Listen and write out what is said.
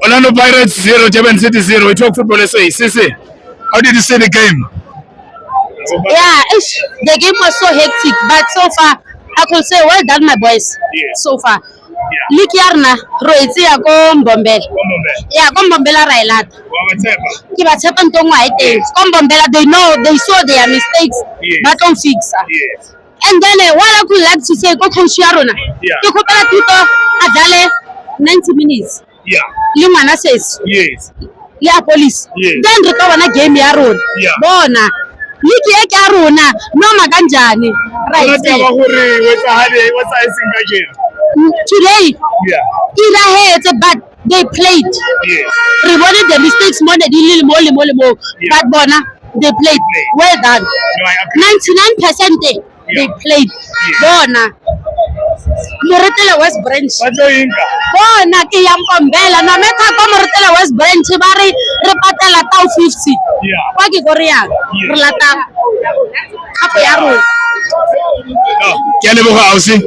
Orlando Pirates 0, Durban City 0. We talk football SA. Sisi, how did you see the game? Yeah, the game was so hectic, but so far I could say well done, my boys. Yeah. So far, Yeah. Likiarna, Roitzi, I go Mbombela. Komombe. Yeah, go Mbombela Railat. Wabatepa. Give us happen to my things. Come Mbombela, they know, they saw their mistakes, Yes. but don't fix. Yes. And then what I could like to say, go Coach Yarona. Yeah. You could tell people Adale 90 minutes. Yeah. Limana says, Yes. yeah, police. Yes. Then recover a game Yaron. Yeah. Bona. Liki yake Yarona, no maganjani. Right. Unataka huri what's icing again? Today, Yeah. Ira heads, but they played. Yes. Rewarded the mistakes more than more. Yeah. But Bona, they played. Well done. No, I agree. 99% they Yeah. played. Bona. Moretele West Branch. Bajoyinka. Bona ke ya Mpombela no matter ko Moretele West Branch ba re patela tao 50. Yeah. Kwa ke go re yang re lata hapo ya rona. No. Ke a leboga ausi.